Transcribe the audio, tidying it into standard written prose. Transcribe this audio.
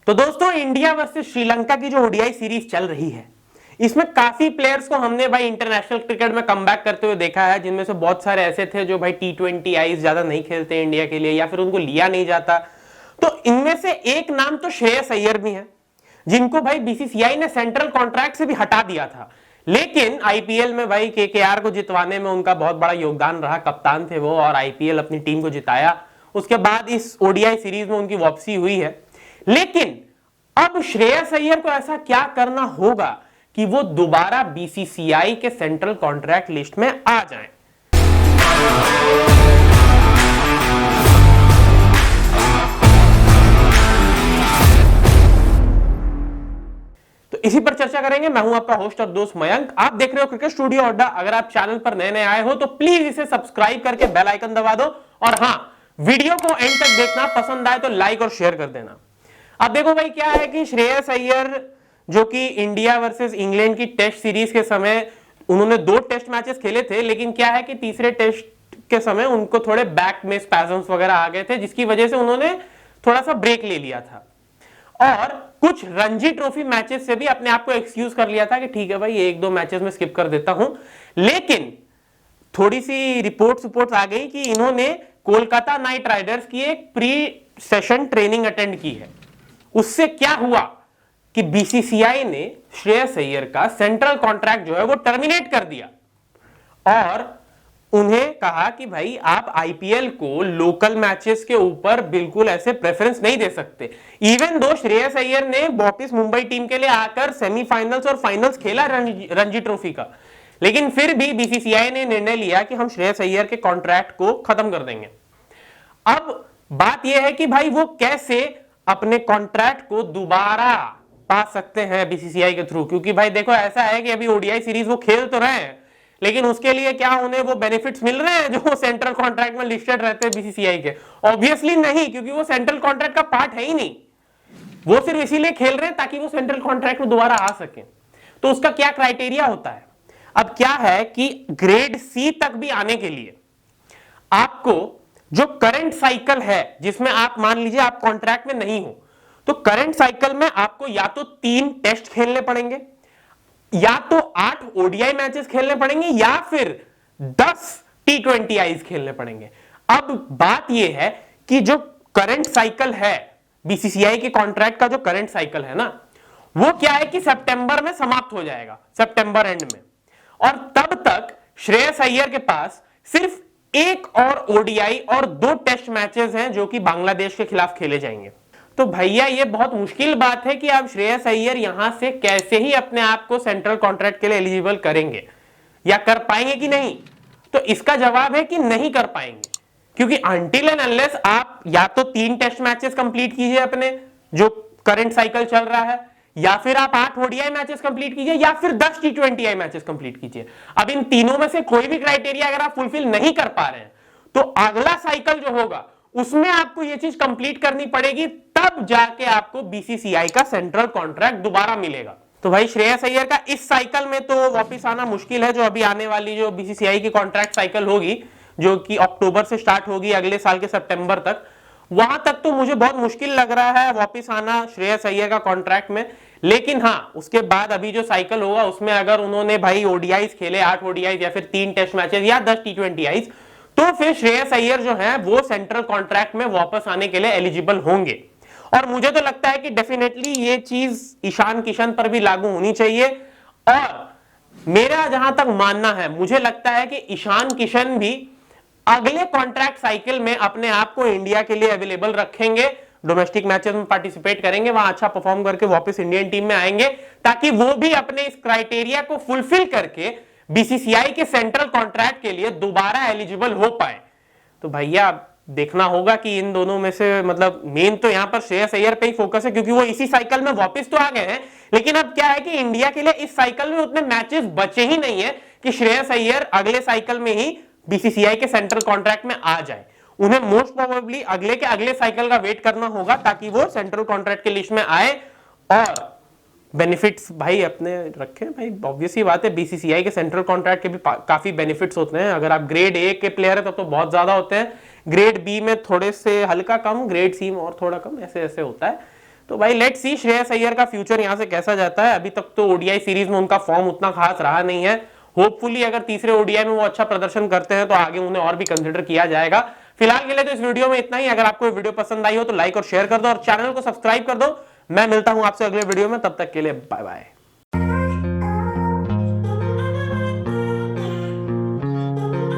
तो दोस्तों India versus Sri Lanka की जो ओडीआई सीरीज चल रही है, इसमें काफी प्लेयर्स को हमने भाई इंटरनेशनल क्रिकेट में कमबैक करते हुए देखा है, जिनमें से बहुत सारे ऐसे थे जो भाई T20 आईज ज्यादा नहीं खेलते इंडिया के लिए या फिर उनको लिया नहीं जाता। तो इनमें से एक नाम तो श्रेयस अय्यर भी है, जिनको भाई बीसीसीआई ने सेंट्रल कॉन्ट्रैक्ट से भी हटा दिया था, लेकिन आईपीएल में भाई केकेआर को जितवाने में उनका बहुत बड़ा योगदान रहा। कप्तान थे वो और आईपीएल अपनी टीम को जिताया। उसके बाद इस ओडीआई सीरीज में उनकी वापसी हुई है। लेकिन अब श्रेयस अय्यर को ऐसा क्या करना होगा कि वो दोबारा बीसीसीआई के सेंट्रल कॉन्ट्रैक्ट लिस्ट में आ जाएं? तो इसी पर चर्चा करेंगे। मैं हूं आपका होस्ट और दोस्त मयंक। आप देख रहे हो क्रिकेट स्टूडियो अड्डा। अगर आप चैनल पर नए नए आए हो तो प्लीज इसे सब्सक्राइब करके बेल आइकन दबा दो, और हां, वीडियो को एंड तक देखना, पसंद आए तो लाइक और शेयर कर देना। अब देखो भाई, क्या है कि श्रेयस अय्यर जो कि इंडिया वर्सेस इंग्लैंड की टेस्ट सीरीज के समय उन्होंने 2 टेस्ट मैचेस खेले थे, लेकिन क्या है कि तीसरे टेस्ट के समय उनको थोड़े बैक में स्पैजम्स वगैरह आ गए थे, जिसकी वजह से उन्होंने थोड़ा सा ब्रेक ले लिया था और कुछ रणजी ट्रॉफी मैचेस से भी अपने आप को एक्सक्यूज कर लिया था कि ठीक है भाई, 1-2 मैचेस में स्किप कर देता हूं। लेकिन थोड़ी सी रिपोर्ट्स आ गई कि इन्होंने कोलकाता नाइट राइडर्स की एक प्री सेशन ट्रेनिंग अटेंड की है। उससे क्या हुआ कि बीसीसीआई ने श्रेयस अय्यर का सेंट्रल कॉन्ट्रैक्ट जो है वो टर्मिनेट कर दिया और उन्हें कहा कि भाई आप आईपीएल को लोकल मैचेस के ऊपर बिल्कुल ऐसे प्रेफरेंस नहीं दे सकते। इवन दो श्रेयस अय्यर ने वापस मुंबई टीम के लिए आकर सेमीफाइनल्स और फाइनल्स खेला रणजी ट्रॉफी का, लेकिन फिर भी बीसीसीआई ने निर्णय लिया कि हम श्रेयस अय्यर के कॉन्ट्रैक्ट को खत्म कर देंगे। अब बात यह है कि भाई वो कैसे अपने कॉन्ट्रैक्ट को दोबारा पा सकते हैं बीसीसीआई के थ्रू, क्योंकि भाई देखो ऐसा है कि अभी ओडीआई सीरीज वो खेल तो रहे हैं, लेकिन उसके लिए क्या उन्हें वो बेनिफिट्स मिल रहे हैं जो सेंट्रल कॉन्ट्रैक्ट में लिस्टेड रहते हैं बीसीसीआई के? ऑब्वियसली नहीं, क्योंकि वो सेंट्रल कॉन्ट्रैक्ट का पार्ट है ही नहीं। वो सिर्फ इसीलिए खेल रहे हैं ताकि वो सेंट्रल कॉन्ट्रैक्ट में दोबारा आ सके। तो उसका क्या क्राइटेरिया होता है? अब क्या है कि ग्रेड सी तक भी आने के लिए आपको जो करंट साइकिल है, जिसमें आप मान लीजिए आप कॉन्ट्रैक्ट में नहीं हो, तो करंट साइकिल में आपको या तो 3 टेस्ट खेलने पड़ेंगे, या तो 8 ओडीआई मैचेस खेलने पड़ेंगे, या फिर 10 T20 आईज खेलने पड़ेंगे। अब बात यह है कि जो करंट साइकिल है बीसीसीआई के कॉन्ट्रैक्ट का, जो करंट साइकिल है ना, वो क्या है कि सितंबर में समाप्त हो जाएगा, सितंबर एंड में, और तब तक श्रेयस अय्यर के पास सिर्फ 1 और ओडीआई और 2 टेस्ट मैचेस हैं जो कि बांग्लादेश के खिलाफ खेले जाएंगे। तो भैया ये बहुत मुश्किल बात है कि आप श्रेयस अय्यर यहां से कैसे ही अपने आप को सेंट्रल कॉन्ट्रैक्ट के लिए एलिजिबल करेंगे या कर पाएंगे कि नहीं? तो इसका जवाब है कि नहीं कर पाएंगे, क्योंकि अनटिल एंड अनलेस आप या तो 3 टेस्ट मैचेस कंप्लीट कीजिए अपने जो करंट साइकिल चल रहा है, या फिर आप 8 ओडीआई मैचेस कंप्लीट कीजिए, या फिर 10 T20 आई मैचेस कंप्लीट कीजिए। अब इन तीनों में से कोई भी क्राइटेरिया अगर आप फुलफिल नहीं कर पा रहे हैं, तो अगला साइकिल जो होगा उसमें आपको यह चीज कंप्लीट करनी पड़ेगी, तब जाके आपको बीसीसीआई का सेंट्रल कॉन्ट्रैक्ट दोबारा मिलेगा। तो भाई श्रेयस अय्यर का इस साइकिल में तो वापस आना मुश्किल है। जो अभी आने वाली जो बीसीसीआई की कॉन्ट्रैक्ट साइकिल होगी, जो कि अक्टूबर से स्टार्ट होगी अगले साल के सितंबर तक, वहां तक तो मुझे बहुत मुश्किल लग रहा है वापस आना श्रेयस अय्यर का कॉन्ट्रैक्ट में। लेकिन हां, उसके बाद अभी जो साइकिल होगा उसमें अगर उन्होंने भाई ओडीआईज खेले, 8 ओडीआईज या फिर 3 टेस्ट मैचेस या 10 T20 आईज, तो फिर श्रेयस अय्यर जो है वो सेंट्रल कॉन्ट्रैक्ट में वापस आने के लिए एलिजिबल होंगे। और मुझे तो लगता है कि डेफिनेटली ये चीज ईशान किशन पर भी लागू होनी चाहिए। और मेरा जहां तक मानना है, मुझे लगता है कि ईशान किशन भी अगले कॉन्ट्रैक्ट साइकिल में अपने आप को इंडिया के लिए अवेलेबल रखेंगे, डोमेस्टिक मैचेस में पार्टिसिपेट करेंगे, वहां अच्छा परफॉर्म करके वापस इंडियन टीम में आएंगे, ताकि वो भी अपने इस क्राइटेरिया को फुलफिल करके बीसीसीआई के सेंट्रल कॉन्ट्रैक्ट के लिए दोबारा एलिजिबल हो पाए। तो भैया देखना होगा कि इन दोनों में से मतलब मेन तो यहां पर श्रेयस अय्यर पे ही फोकस है, क्योंकि वो इसी साइकिल में वापस तो आ गए हैं। लेकिन अब क्या है कि इंडिया के लिए इस साइकिल में उतने मैचेस बचे ही नहीं है कि श्रेयस अय्यर अगले साइकिल में ही बीसीसीआई के सेंट्रल कॉन्ट्रैक्ट में आ जाए। उन्हें मोस्ट प्रोबेबली अगले के अगले साइकिल का वेट करना होगा ताकि वो सेंट्रल कॉन्ट्रैक्ट की लिस्ट में आए और बेनिफिट्स भाई अपने रखें। भाई ऑब्वियस ही बात है, बीसीसीआई के सेंट्रल कॉन्ट्रैक्ट के भी काफी बेनिफिट्स होते हैं। अगर आप ग्रेड ए के प्लेयर है तब तो बहुत ज्यादा होते हैं, ग्रेड बी में थोड़े से हल्का कम, ग्रेड सी में और थोड़ा कम, ऐसे ऐसे होता है। तो भाई लेट्स सी श्रेयस अय्यर का फ्यूचर यहां से कैसा जाता है। अभी तक तो ओडीआई सीरीज में उनका फॉर्म उतना खास रहा नहीं है। होपफुली अगर तीसरे ओडीआई में वो अच्छा प्रदर्शन करते हैं तो आगे उन्हें और भी कंसिडर किया जाएगा। फिलहाल के लिए तो इस वीडियो में इतना ही। अगर आपको वीडियो पसंद आई हो तो लाइक और शेयर कर दो और चैनल को सब्सक्राइब कर दो। मैं मिलता हूं आपसे अगले वीडियो में, तब तक के लिए बाय बाय।